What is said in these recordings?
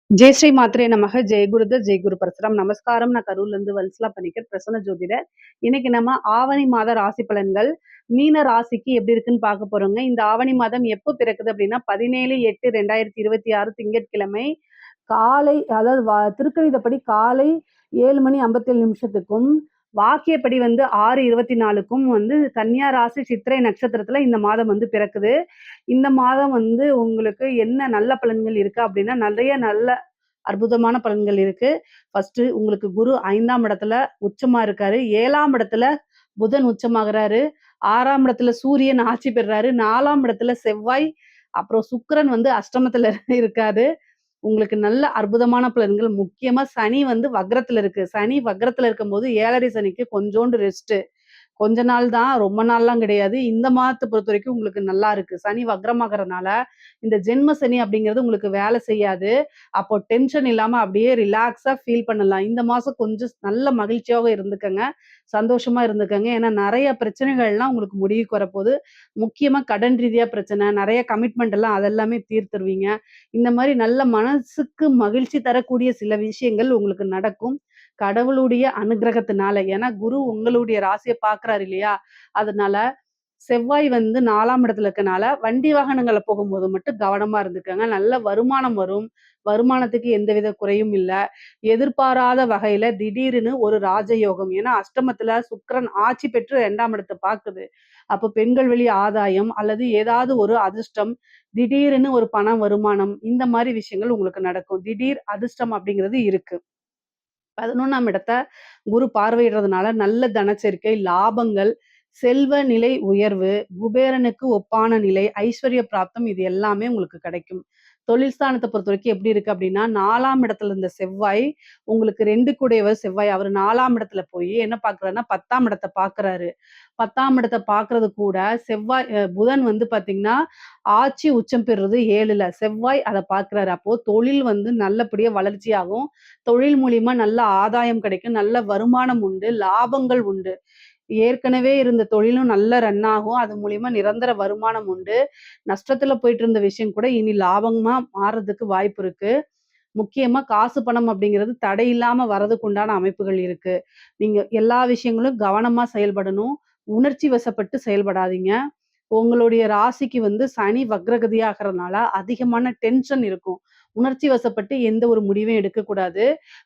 ஜெய் ஸ்ரீ மாத்ரே நமக. ஜெய் குருதத் ஜெய் குரு பரசுராம். நமஸ்காரம். நான் கரூர்ல இருந்து வல்சலா பணிக்கர், பிரசன்ன ஜோதிடர். இன்னைக்கு நம்ம ஆவணி மாத ராசி பலன்கள் மீன ராசிக்கு எப்படி இருக்குன்னு பார்க்க போறோங்க. இந்த ஆவணி மாதம் எப்போ பிறக்குது அப்படின்னா 17/8/2026 திங்கட்கிழமை காலை, அதாவது திருக்கணிதப்படி காலை 7:57 வாக்கியப்படி 6:24க்கும் கன்னியா ராசி சித்திரை நட்சத்திரத்துல இந்த மாதம் பிறக்குது. இந்த மாதம் உங்களுக்கு என்ன நல்ல பலன்கள் இருக்கு அப்படின்னா, நிறைய நல்ல அற்புதமான பலன்கள் இருக்கு. ஃபர்ஸ்ட் உங்களுக்கு குரு 5ஆம் இடத்துல உச்சமா இருக்காரு. 7ஆம் இடத்துல புதன் உச்சமாகுறாரு. 6ஆம் இடத்துல சூரியன் ஆட்சி பெறுறாரு. 4ஆம் இடத்துல செவ்வாய், அப்புறம் சுக்கிரன் அஷ்டமத்துல இருக்காரு. உங்களுக்கு நல்ல அற்புதமான பலன்கள். முக்கியமா சனி வக்ரத்துல இருக்கு. சனி வக்ரத்துல இருக்கும்போது 7:30 சனிக்கு கொஞ்சோண்டு ரெஸ்ட். கொஞ்ச நாள் தான், ரொம்ப நாள்லாம் கிடையாது. இந்த மாதத்த பொறுத்தவரைக்கும் உங்களுக்கு நல்லா இருக்கு. சனி வக்ரமாகறனால, இந்த ஜென்ம சனி அப்படிங்கிறது உங்களுக்கு வேலை செய்யாது. அப்போ டென்ஷன் இல்லாம அப்படியே ரிலாக்ஸா ஃபீல் பண்ணலாம். இந்த மாசம் கொஞ்சம் நல்ல மகிழ்ச்சியாக இருந்துக்கங்க. சந்தோஷமா இருந்துக்கங்க. ஏன்னா நெறைய பிரச்சனைகள்லாம் உங்களுக்கு முடிவுக்கு வரப்போது. முக்கியமா கடன் ரீதியா பிரச்சனை, நெறைய கமிட்மெண்ட் எல்லாம் அதெல்லாமே தீர்த்துருவீங்க. இந்த மாரி நல்ல மனசுக்கு மகிழ்ச்சி தரக்கூடிய சில விஷயங்கள் உங்களுக்கு நடக்கும். கடவுளுடைய அனுக்கிரகத்தினால. ஏன்னா குரு உங்களுடைய ராசிய பார்க்குறாரு இல்லையா? அதனால செவ்வாய் 4ஆம் இடத்துல இருக்கனால, வண்டி வாகனங்கள்ல போகும்போது மட்டும் கவனமா இருந்துக்கங்க. நல்ல வருமானம் வரும். வருமானத்துக்கு எந்தவித குறையும் இல்ல. எதிர்பாராத வகையில திடீர்னு ஒரு ராஜயோகம். ஏன்னா அஷ்டமத்துல சுக்கிரன் ஆட்சி பெற்று 2ஆம் இடத்த பாக்குது. அப்ப பெண்கள் வழி ஆதாயம் அல்லது ஏதாவது ஒரு அதிர்ஷ்டம், திடீர்னு ஒரு பண வருமானம், இந்த மாரி விஷயங்கள் உங்களுக்கு நடக்கும். திடீர் அதிர்ஷ்டம் அப்படிங்கிறது இருக்கு. 11ஆம் இடத்த குரு பார்வையிடுறதுனால நல்ல தனச்சேர்க்கை, லாபங்கள், செல்வ நிலை உயர்வு, குபேரனுக்கு ஒப்பான நிலை, ஐஸ்வர்ய பிராப்தம் இது எல்லாமே உங்களுக்கு கிடைக்கும். தொழில் ஸ்தானத்த பொறுத்தவரைக்கும் எப்படி இருக்கு அப்படின்னா, 4ஆம் இடத்துல இருந்த செவ்வாய் உங்களுக்கு 2 கூடையவர் செவ்வாய். அவரு 4ஆம் இடத்துல போய் என்ன பார்க்குறாருன்னா, 10ஆம் இடத்த பார்க்குறாரு. 10ஆம் இடத்த பார்க்கறது கூட செவ்வாய் புதன் பார்த்தீங்கன்னா, ஆட்சி உச்சம் பெறுறது 7ல. செவ்வாய் அத பார்க்குறாரு. அப்போ தொழில் நல்லபடியா வளர்ச்சியாகும். தொழில் மூலியமா நல்ல ஆதாயம் கிடைக்கும். நல்ல வருமானம் உண்டு. லாபங்கள் உண்டு. ஏற்கனவே இருந்த தொழிலும் நல்லா ரன் ஆகும். அது மூலியமா நிரந்தர வருமானம் உண்டு. நஷ்டத்துல போயிட்டு இருந்த விஷயம் கூட இனி லாபமா மாறுறதுக்கு வாய்ப்பு இருக்கு. முக்கியமா காசு, பணம் அப்படிங்கிறது தடையில்லாம வரதுக்கு உண்டான அமைப்புகள் இருக்கு. நீங்க எல்லா விஷயங்களும் கவனமா செயல்படணும். உணர்ச்சி வசப்பட்டு செயல்படாதீங்க. உங்களுடைய ராசிக்கு சனி வக்ரகதியாகறனால அதிகமான டென்ஷன் இருக்கும். உணர்ச்சி வசப்பட்டு எந்த ஒரு முடிவையும் எடுக்கக்கூடாது.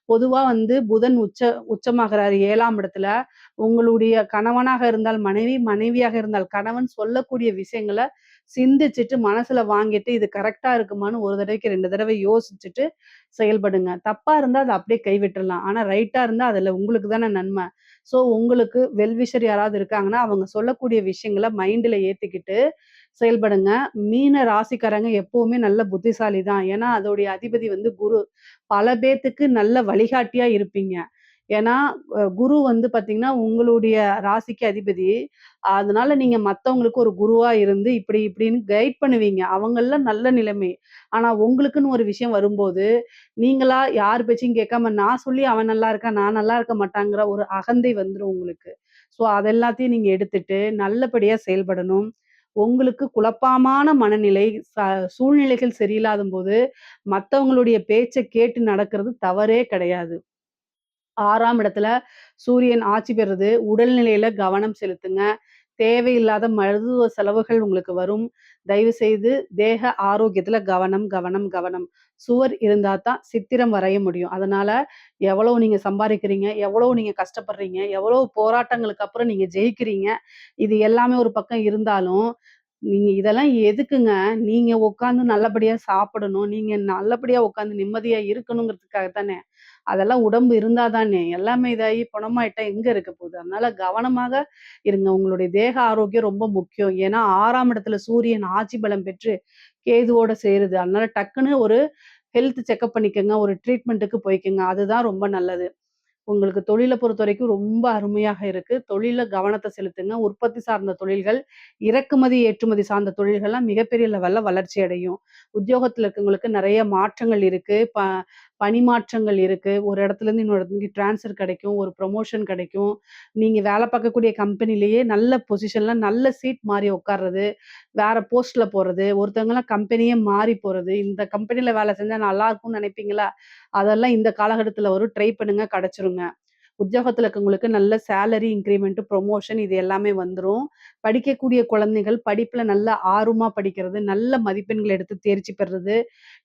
பொதுவா புதன் உச்சமாகுறாரு 7ஆம் இடத்துல. உங்களுடைய கணவனாக இருந்தால் மனைவி, மனைவியாக இருந்தால் கணவன் சொல்லக்கூடிய விஷயங்கள சிந்திச்சுட்டு, மனசுல வாங்கிட்டு, இது கரெக்ட்டா இருக்குமான்னு ஒரு தடவைக்கு 2 தடவை யோசிச்சுட்டு செயல்படுங்க. தப்பா இருந்தா அத அப்படியே கைவிட்டுறலாம். ஆனா ரைட்டா இருந்தா அதுல உங்களுக்கு தானே நன்மை. ஸோ உங்களுக்கு வெல்விஷர் யாராவது இருக்காங்கன்னா, அவங்க சொல்லக்கூடிய விஷயங்கள மைண்ட்ல ஏத்திக்கிட்டு செயல்படுங்க. மீன ராசிக்காரங்க எப்பவுமே நல்ல புத்திசாலி தான். ஏன்னா அதோடைய அதிபதி குரு. பல பேத்துக்கு நல்ல வழிகாட்டியா இருப்பீங்க. ஏன்னா குரு பார்த்தீங்கன்னா, உங்களுடைய ராசிக்கு அதிபதி. அதனால நீங்க மத்தவங்களுக்கு ஒரு குருவா இருந்து இப்படி இப்படின்னு கைட் பண்ணுவீங்க. அவங்கலாம் நல்ல நிலைமை. ஆனா உங்களுக்குன்னு ஒரு விஷயம் வரும்போது, நீங்களா யார் பேச்சையும் கேட்காம நான் சொல்லி அவன் நல்லா இருக்கான், நான் நல்லா இருக்க மாட்டாங்கிற ஒரு அகந்தை வந்துரும் உங்களுக்கு. ஸோ அது எல்லாத்தையும் நீங்க எடுத்துட்டு நல்லபடியா செயல்படணும். உங்களுக்கு குழப்பமான மனநிலை, சூழ்நிலைகள் சரியில்லாதம்போது, மத்தவங்களுடைய பேச்ச கேட்டு நடக்கிறது தவறே கிடையாது. 6ஆம் இடத்துல சூரியன் ஆட்சி பெறுது. உடல்நிலையில கவனம் செலுத்துங்க. தேவையில்லாத மருத்துவ செலவுகள் உங்களுக்கு வரும். தயவு செய்து தேக ஆரோக்கியத்துல கவனம், கவனம், கவனம். சுவர் இருந்தா தான் சித்திரம் வரைய முடியும். அதனால எவ்வளவு நீங்க சம்பாரிக்கிறீங்க, எவ்வளவு நீங்க கஷ்டப்படுறீங்க, எவ்வளவு போராட்டங்களுக்கு அப்புறம் நீங்க ஜெயிக்கிறீங்க. இது எல்லாமே ஒரு பக்கம் இருந்தாலும், நீங்க இதெல்லாம் எதுக்குங்க? நீங்க உட்கார்ந்து நல்லபடியா சாப்பிடணும். நீங்க நல்லபடியா உட்கார்ந்து நிம்மதியா இருக்கணுங்கிறதுக்காக தானே. அதெல்லாம் உடம்பு இருந்தா தானே. எல்லாமே இதாகி பிணமாயிட்டா எங்க இருக்க போகுது? அதனால கவனமாக இருங்க. உங்களுடைய தேக ஆரோக்கியம் ரொம்ப முக்கியம். ஏன்னா 6ஆம் இடத்துல சூரியன் ஆட்சி பலம் பெற்று கேதுவோட சேருது. அதனால டக்குன்னு ஒரு ஹெல்த் செக்கப் பண்ணிக்கங்க. ஒரு ட்ரீட்மெண்ட்டுக்கு போய்க்கங்க. அதுதான் ரொம்ப நல்லது. உங்களுக்கு தொழில பொறுத்தவரைக்கும் ரொம்ப அருமையாக இருக்கு. தொழில்ல கவனத்த செலுத்துங்க. உற்பத்தி சார்ந்த தொழில்கள், இறக்குமதி, ஏற்றுமதி சார்ந்த தொழில்கள்லாம் மிகப்பெரிய லெவல்ல வளர்ச்சி அடையும். உத்தியோகத்துல இருக்கவங்களுக்கு நெறைய மாற்றங்கள் இருக்கு. பணி மாற்றங்கள் இருக்கு. ஒரு இடத்துலேருந்து இன்னொரு இடத்துக்கு ட்ரான்ஸ்ஃபர் கிடைக்கும். ஒரு ப்ரமோஷன் கிடைக்கும். நீங்க வேலை பார்க்கக்கூடிய கம்பெனிலேயே நல்ல பொசிஷன்ல நல்ல சீட் மாறி உட்கார்றது, வேற போஸ்ட்ல போறது, ஒருத்தவங்கலாம் கம்பெனியே மாறி போறது. இந்த கம்பெனில வேலை செஞ்சா நல்லாருக்கும்னு நினைப்பீங்களா? அதெல்லாம் இந்த காலகட்டத்துல வரும். ட்ரை பண்ணுங்க கிடைச்சிருங்க. உத்தியோகத்துல இருக்கவங்களுக்கு நல்ல சேலரி இன்கிரிமெண்ட், ப்ரொமோஷன் இது எல்லாமே வந்துரும். படிக்கக்கூடிய குழந்தைகள் படிப்புல நல்ல ஆர்வமா படிக்கிறது, நல்ல மதிப்பெண்கள் எடுத்து தேர்ச்சி பெறுறது,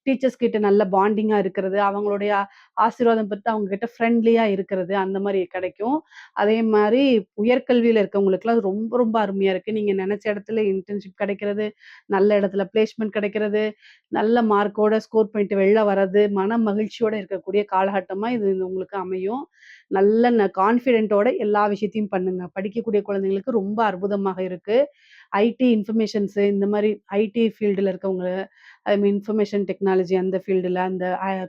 டீச்சர்ஸ் கிட்ட நல்ல பாண்டிங்கா இருக்கிறது, அவங்களுடைய ஆசீர்வாதம் பெற்று அவங்க கிட்ட ஃப்ரெண்ட்லியா இருக்கிறது, அந்த மாரி கிடைக்கும். அதே மாரி உயர்கல்வியில இருக்கவங்களுக்குலாம் ரொம்ப ரொம்ப அருமையா இருக்கு. நீங்க நெனச்ச இடத்துல இன்டர்ன்ஷிப் கிடைக்கிறது, நல்ல இடத்துல பிளேஸ்மென்ட் கிடைக்கிறது, நல்ல மார்க்கோட ஸ்கோர் பண்ணிட்டு வெளில வர்றது, மன மகிழ்ச்சியோட இருக்கக்கூடிய காலகட்டமா இது உங்களுக்கு அமையும். நல்ல கான்ஃபிடென்ட்டோட எல்லா விஷயத்தையும் பண்ணுங்க. படிக்கக்கூடிய குழந்தைங்களுக்கு ரொம்ப அற்புதமாக இருக்கு. ஐடி இன்ஃபர்மேஷன்ஸு இந்த மாரி ஐடி ஃபீல்டுல இருக்கவங்க, ஐ மீன் இன்ஃபர்மேஷன் டெக்னாலஜி அந்த ஃபீல்டுல அந்த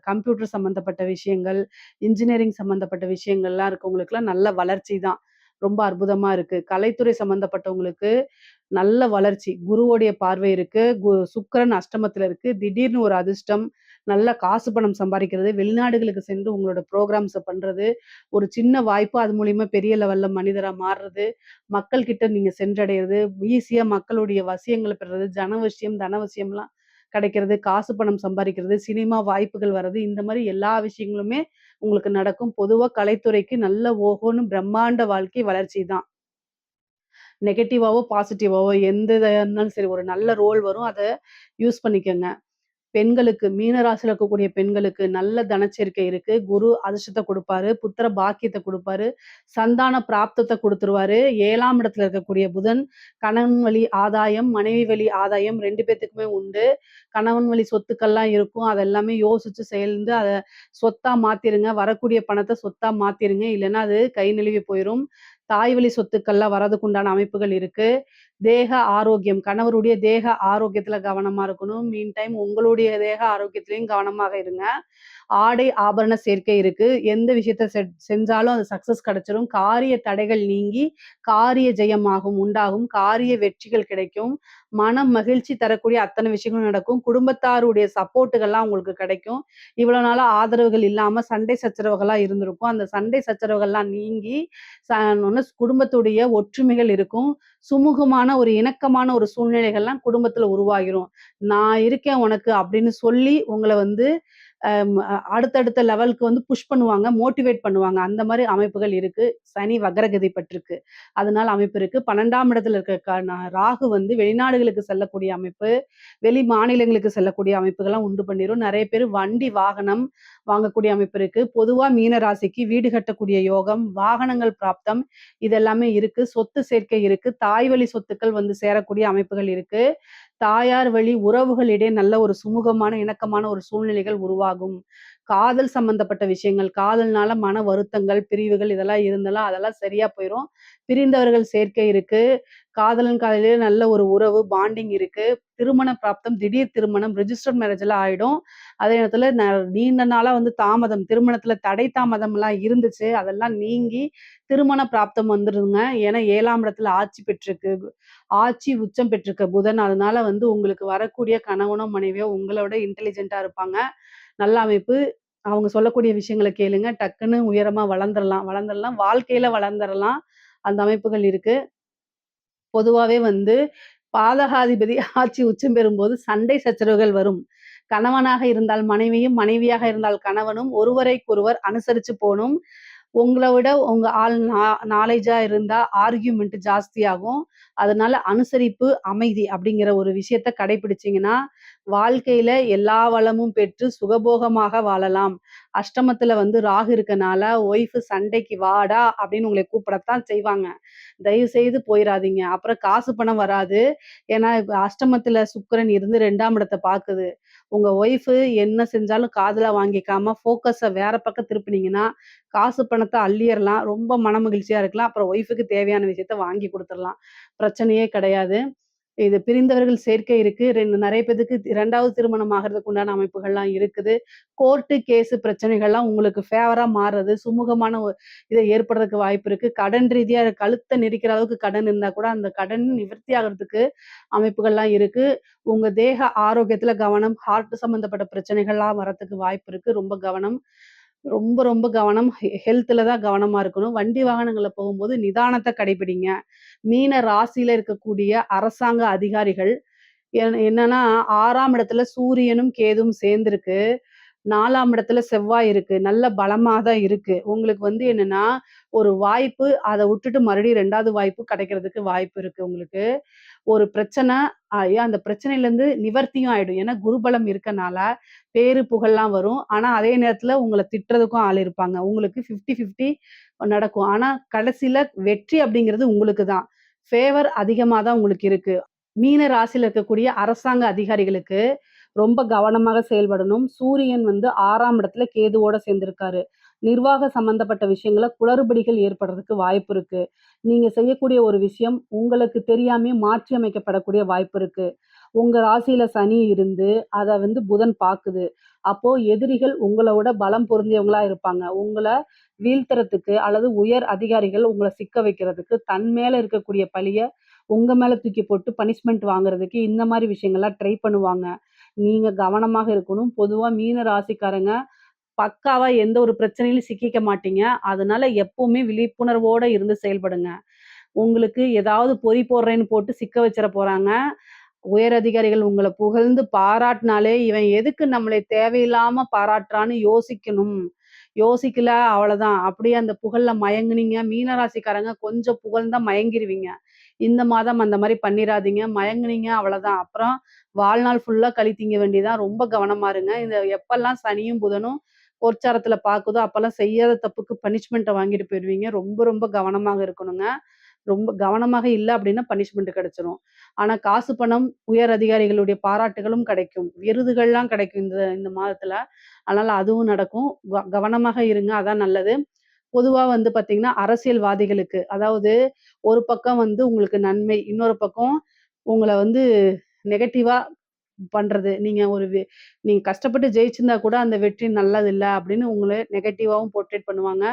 கம்ப்யூட்டர் சம்மந்தப்பட்ட விஷயங்கள், இன்ஜினியரிங் சம்மந்தப்பட்ட விஷயங்கள்லாம் இருக்கவங்களுக்குலாம் நல்ல வளர்ச்சி தான். ரொம்ப அற்புதமா இருக்கு. கலைத்துறை சம்மந்தப்பட்டவங்களுக்கு நல்ல வளர்ச்சி. குருவோடைய பார்வை இருக்கு. சுக்கிரன் அஷ்டமத்துல இருக்கு. திடீர்னு ஒரு அதிர்ஷ்டம், நல்ல காசு பணம் சம்பாரிக்கிறது, வெளிநாடுகளுக்கு சென்று உங்களோட புரோகிராம்ஸ பண்றது, ஒரு சின்ன வாய்ப்பு அது மூலியமா பெரிய லெவல்ல மனிதரா மாறுறது, மக்கள் கிட்ட நீங்க சென்றடையறது, ஈஸியா மக்களுடைய வசியங்கள பெறுறது, ஜனவசியம், தனவசியம்லாம் கிடைக்கிறது, காசு பணம் சம்பாரிக்கிறது, சினிமா வாய்ப்புகள் வர்றது, இந்த மாரி எல்லா விஷயங்களுமே உங்களுக்கு நடக்கும். பொதுவா கலைத்துறைக்கு நல்ல ஓஹோன்னு பிரம்மாண்ட வாழ்க்கை வளர்ச்சி தான். நெகட்டிவாவோ, பாசிட்டிவாவோ எந்த இதா இருந்தாலும் சரி, ஒரு நல்ல ரோல் வரும். அத யூஸ் பண்ணிக்கங்க. பெண்களுக்கு மீன ராசியில இருக்கக்கூடிய பெண்களுக்கு நல்ல தனச்சேர்க்கை இருக்கு. குரு அதிர்ஷ்டத்த குடுப்பாரு. புத்திர பாக்கியத்த குடுப்பாரு. சந்தான பிராப்தத்த குடுத்துருவாரு. 7ஆம் இடத்துல இருக்கக்கூடிய புதன், கணவன் வழி ஆதாயம், மனைவி வழி ஆதாயம் 2 பேத்துக்குமே உண்டு. கணவன் வழி சொத்துக்கள்லாம் இருக்கும். அதெல்லாமே யோசிச்சு செயல்ந்து அத சொத்தா மாத்திருங்க. வரக்கூடிய பணத்த சொத்தா மாத்திருங்க. இல்லன்னா அது கை நழுவி போயிரும். தாய் வழி சொத்துக்கள்லாம் வரதுக்கு உண்டான அமைப்புகள் இருக்கு. தேக ஆரோக்கியம், கணவருடைய தேக ஆரோக்கியத்துல கவனமா இருக்கணும். மீன் டைம் உங்களுடைய தேக ஆரோக்கியத்திலயும் கவனமாக இருங்க. ஆடை ஆபரண சேர்க்கை இருக்கு. எந்த விஷயத்த செஞ்சாலும் அது சக்சஸ் கிடைச்சிரும். காரிய தடைகள் நீங்கி, காரிய ஜெயமாகும் உண்டாகும். காரிய வெற்றிகள் கிடைக்கும். மனம் மகிழ்ச்சி தரக்கூடிய அத்தனை விஷயங்களும் நடக்கும். குடும்பத்தாருடைய சப்போர்ட்டுகள்லாம் உங்களுக்கு கிடைக்கும். இவ்வளவு நாளா ஆதரவுகள் இல்லாம சண்டை சச்சரவுகளா இருந்திருக்கும். அந்த சண்டை சச்சரவுகள்லாம் நீங்கி, குடும்பத்துடைய ஒற்றுமைகள் இருக்கும். சுமூகமான ஒரு இணக்கமான ஒரு சூழ்நிலைகள்லாம் குடும்பத்துல உருவாகிரும். நான் இருக்கேன் உனக்கு அப்படின்னு சொல்லி உங்கள வந்து அடுத்தடுத்த லெவலுக்கு வந்து புஷ் பண்ணுவாங்க, மோட்டிவேட் பண்ணுவாங்க. அந்த மாரி அமைப்புகள் இருக்கு. சனி வக்ரகதி பட்டிருக்கு. அதனால அமைப்பு இருக்கு. 12ஆம் இடத்துல இருக்க ராகு வந்து வெளிநாடுகளுக்கு செல்லக்கூடிய அமைப்பு, வெளி மாநிலங்களுக்கு செல்லக்கூடிய அமைப்புகள்லாம் உண்டு பண்ணிரும். நெறைய பேரு வண்டி, வாகனம் வாங்கக்கூடிய அமைப்பு இருக்கு. பொதுவா மீன ராசிக்கு வீடு கட்டக்கூடிய யோகம், வாகனங்கள் பிராப்தம் இதெல்லாமே இருக்கு. சொத்து சேர்க்கை இருக்கு. தாய் வழி சொத்துக்கள் வந்து சேரக்கூடிய அமைப்புகள் இருக்கு. தாயார் வழி உறவுகளிடையே நல்ல ஒரு சுமூகமான, இணக்கமான ஒரு சூழ்நிலைகள் உருவாகும். காதல் சம்பந்தப்பட்ட விஷயங்கள், காதல்னால மன வருத்தங்கள், பிரிவுகள் இதெல்லாம் இருந்தாலும் அதெல்லாம் சரியா போயிரும். பிரிந்தவர்கள் சேர்க்கை இருக்கு. காதலன் காதலியே நல்ல ஒரு உறவு, பாண்டிங் இருக்கு. திருமண பிராப்தம், திடீர் திருமணம், ரிஜிஸ்டர்ட் மேரேஜ் எல்லாம் ஆயிடும். அதே நேரத்துல நீண்ட நாளா வந்து தாமதம், திருமணத்துல தடை தாமதம்லாம் இருந்துச்சு. அதெல்லாம் நீங்கி திருமண பிராப்தம் வந்துருங்க. ஏன்னா 7ஆம் இடத்துல ஆட்சி பெற்றிருக்கு. ஆட்சி உச்சம் பெற்றிருக்க புதன். அதனால வந்து உங்களுக்கு வரக்கூடிய கணவனோ, மனைவியோ உங்களோட இன்டெலிஜென்ட்டா இருப்பாங்க. நல்ல அமைப்பு. அவங்க சொல்லக்கூடிய விஷயங்கள கேளுங்க. டக்குன்னு உயரமா வளர்ந்துரலாம் வளர்ந்துரலாம். வாழ்க்கையில வளர்ந்துரலாம். அந்த அமைப்புகள் இருக்கு. பொதுவாவே வந்து பாதகாதிபதி ஆட்சி உச்சம் பெறும்போது சண்டை சச்சரவுகள் வரும். கணவனாக இருந்தால் மனைவியும், மனைவியாக இருந்தால் கணவனும் ஒருவரைக்கொருவர் அனுசரிச்சு போணும். உங்கள விட உங்க ஆள் நாலேட்ஜா இருந்தா ஆர்கியூமென்ட் ஜாஸ்தியாகும். அதனால அனுசரிப்பு, அமைதி அப்படிங்கிற ஒரு விஷயத்த கடைபிடிச்சீங்கன்னா, வாழ்க்கையில எல்லா வளமும் பெற்று சுகபோகமாக வாழலாம். அஷ்டமத்துல வந்து ராகு இருக்கனால, ஒய்ஃப் சண்டைக்கு வாடா அப்படின்னு உங்கள கூப்பிடத்தான் செய்வாங்க. தயவு செய்து போயிறாதீங்க. அப்புறம் காசு பணம் வராது. ஏன்னா, இப்ப அஷ்டமத்துல சுக்கிரன் இருந்து 2ஆம் இடத்த பாக்குது. உங்க ஒய்ஃப் என்ன செஞ்சாலும் காதுல வாங்கிக்காம ஃபோக்கஸ வேற பக்கம் திருப்புனீங்கன்னா, காசு பணத்த அள்ளிறலாம். ரொம்ப மனமகிழ்ச்சியா இருக்கலாம். அப்புறம் ஒய்ஃப்‌க்கு தேவையான விஷயத்த வாங்கி குடுத்துறலாம். பிரச்சனையே கிடையாது. இது பிரிந்தவர்கள் சேர்க்கை இருக்கு. நெறைய பேத்துக்கு 2வது திருமணம் ஆகுறதுக்கு உண்டான அமைப்புகள்லாம் இருக்குது. கோர்ட்டு, கேஸு பிரச்சனைகள்லாம் உங்களுக்கு ஃபேவரா மாறுறது, சுமூகமான இத ஏற்படுறதுக்கு வாய்ப்பு இருக்கு. கடன் ரீதியா கழுத்த நெரிக்கிற அளவுக்கு கடன் இருந்தா கூட, அந்த கடன் நிவர்த்தி ஆகுறதுக்கு அமைப்புகள்லாம் இருக்கு. உங்க தேக ஆரோக்கியத்துல கவனம், ஹார்ட் சம்மந்தப்பட்ட பிரச்சனைகள்லாம் வரதுக்கு வாய்ப்பு இருக்கு. ரொம்ப கவனம். ரொம்ப, ரொம்ப கவனம். ஹெல்த்ல தான் கவனமா இருக்கணும். வண்டி வாகனங்கள்ல போகும்போது நிதானத்த கடைப்பிடிங்க. மீன ராசியில இருக்கக்கூடிய அரசாங்க அதிகாரிகள் என்னன்னா 6ஆம் இடத்துல சூரியனும், கேதுவும் சேர்ந்திருக்கு. 4ஆம் இடத்துல செவ்வாய் இருக்கு. நல்ல பலமா தான் இருக்கு. உங்களுக்கு என்னன்னா, ஒரு வாய்ப்பு அத விட்டுட்டு மறுபடியும் 2வது வாய்ப்பு கிடைக்கிறதுக்கு வாய்ப்பு இருக்கு உங்களுக்கு. ஒரு பிரச்சனை அந்த பிரச்சனையிலேருந்து நிவர்த்தியும் ஆயிடும். ஏன்னா குருபலம் இருக்கனால, பேரு புகழ்லாம் வரும். ஆனா அதே நேரத்துல உங்கள திட்டுறதுக்கும் ஆள் இருப்பாங்க. உங்களுக்கு 50, 50 நடக்கும். ஆனா கடைசில வெற்றி அப்படிங்கிறது உங்களுக்கு தான். ஃபேவர் அதிகமா தான் உங்களுக்கு இருக்கு. மீன ராசியில இருக்கக்கூடிய அரசாங்க அதிகாரிகளுக்கு ரொம்ப கவனமாக செயல்படணும். சூரியன் 6ஆம் இடத்துல கேதுவோட சேர்ந்திருக்காரு. நிர்வாக சம்பந்தப்பட்ட விஷயங்கள குளறுபடிகள் ஏற்படுறதுக்கு வாய்ப்பு இருக்கு. நீங்க செய்யக்கூடிய ஒரு விஷயம் உங்களுக்கு தெரியாமயே மாற்றி அமைக்கப்படக்கூடிய வாய்ப்பு இருக்கு. உங்க ராசியில சனி இருந்து அத புதன் பாக்குது. அப்போ எதிரிகள் உங்கள விட பலம் பொருந்தியவங்களா இருப்பாங்க. உங்கள வீழ்த்துறதுக்கு அல்லது உயர் அதிகாரிகள் உங்கள சிக்க வைக்கிறதுக்கு தன் மேல இருக்கக்கூடிய பழிய உங்க மேல தூக்கி போட்டு பனிஷ்மென்ட் வாங்குறதுக்கு இந்த மாரி விஷயங்கள்லாம் ட்ரை பண்ணுவாங்க. நீங்க கவனமாக இருக்கணும். பொதுவா மீன ராசிக்காரங்க பக்காவா எந்த ஒரு பிரச்சனையிலும் சிக்கிக்க மாட்டீங்க. அதனால எப்பவுமே விழிப்புணர்வோட இருந்து செயல்படுங்க. உங்களுக்கு ஏதாவது பொய் போடுறேன்னு போட்டு சிக்க வச்சிற போறாங்க. உயர் அதிகாரிகள் உங்கள புகழ்ந்து பாராட்டுனாலே, இவன் எதுக்கு நம்மளை தேவையில்லாம பாராட்டுறான்னு யோசிக்கணும். யோசிக்கல அவ்வளதான். அப்படியே அந்த புகழ்ல மயங்குனீங்க. மீன ராசிக்காரங்க கொஞ்சம் புகழ்ந்தா மயங்கிருவீங்க. இந்த மாதம் அந்த மாரி பண்ணிறாதீங்க. மயங்குனீங்க அவ்வளதான். அப்புறம் வாழ்நாள் ஃபுல்லா களி திங்க வேண்டியதுதான். ரொம்ப கவனமா இருங்க. இந்த எப்பல்லாம் சனியும், புதனும் கோச்சாரத்துல பாக்குதோ, அப்பல்லாம் செய்யாத தப்புக்கு பனிஷ்மென்ட்ட வாங்கிட்டு போயிருவீங்க. ரொம்ப ரொம்ப கவனமாக இருக்கணுங்க. ரொம்ப கவனமாக இல்ல அப்படின்னா பனிஷ்மென்ட் கிடைச்சிரும். ஆனா காசு, பணம், உயர் அதிகாரிகளுடைய பாராட்டுகளும் கிடைக்கும். விருதுகள்லாம் கிடைக்கும் இந்த இந்த மாதத்துல. அதனால அதுவும் நடக்கும். கவனமாக இருங்க. அதான் நல்லது. பொதுவா பார்த்தீங்கன்னா, அரசியல்வாதிகளுக்கு அதாவது ஒரு பக்கம் உங்களுக்கு நன்மை, இன்னொரு பக்கம் உங்கள நெகட்டிவா பண்றது. நீங்க கஷ்டப்பட்டு ஜெயிச்சிருந்தா கூட அந்த வெற்றி நல்லதில்ல அப்படின்னு உங்கள நெகட்டிவாவும் போர்ட்ரேட் பண்ணுவாங்க.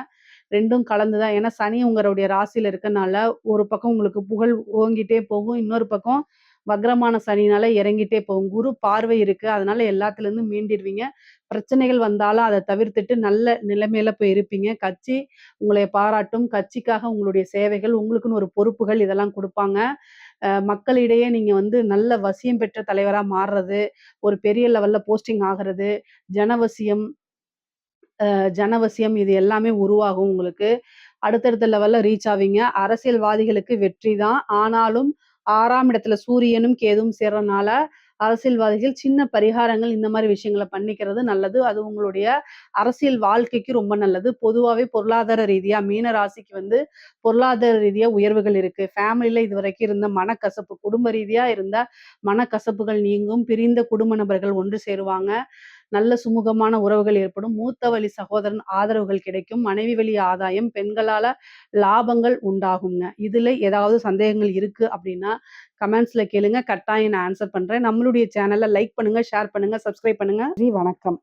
2ம் கலந்து தான். ஏன்னா சனி உங்களுடைய ராசியில இருக்கனால, ஒரு பக்கம் உங்களுக்கு புகழ் ஓங்கிட்டே போகும். இன்னொரு பக்கம் வக்ரமான சனினால இறங்கிட்டே போகும். குரு பார்வை இருக்கு. அதனால எல்லாத்துலருந்தும் மீண்டிருவீங்க. பிரச்சனைகள் வந்தாலும் அத தவிர்த்துட்டு நல்ல நிலைமையில போய் இருப்பீங்க. கட்சி உங்களை பாராட்டும். கட்சிக்காக உங்களுடைய சேவைகள், உங்களுக்குன்னு ஒரு பொறுப்புகள் இதெல்லாம் குடுப்பாங்க. மக்களிடையே நீங்க நல்ல வசியம் பெற்ற தலைவரா மாறுறது, ஒரு பெரிய லெவல்ல போஸ்டிங் ஆகுறது, ஜனவசியம் ஜனவசியம் இது எல்லாமே உருவாகும் உங்களுக்கு. அடுத்தடுத்த லெவல்ல ரீச் ஆவீங்க. அரசியல்வாதிகளுக்கு வெற்றி தான். ஆனாலும் 6ஆம் இடத்துல சூரியனும், கேதுவும் சேர்றனால, அரசியல்வாதிகள் சின்ன பரிகாரங்கள் இந்த மாரி விஷயங்கள பண்ணிக்கிறது நல்லது. அது உங்களுடைய அரசியல் வாழ்க்கைக்கு ரொம்ப நல்லது. பொதுவாவே பொருளாதார ரீதியா மீன ராசிக்கு பொருளாதார ரீதியா உயர்வுகள் இருக்கு. ஃபேமிலில இதுவரைக்கும் இருந்த மனக்கசப்பு, குடும்ப ரீதியா இருந்த மனக்கசப்புகள் நீங்கும். பிரிந்த குடும்ப நபர்கள் ஒன்று சேருவாங்க. நல்ல சுமூகமான உறவுகள் ஏற்படும். மூத்த வழி சகோதரன் ஆதரவுகள் கிடைக்கும். மனைவி வழி ஆதாயம், பெண்களால லாபங்கள் உண்டாகுங்க. இதுல ஏதாவது சந்தேகங்கள் இருக்கு அப்படின்னா, கமெண்ட்ஸ்ல கேளுங்க. கட்டாயம் நான் ஆன்சர் பண்றேன். நம்மளுடைய சேனல லைக் பண்ணுங்க, ஷேர் பண்ணுங்க, சப்ஸ்கிரைப் பண்ணுங்க. நன்றி, வணக்கம்.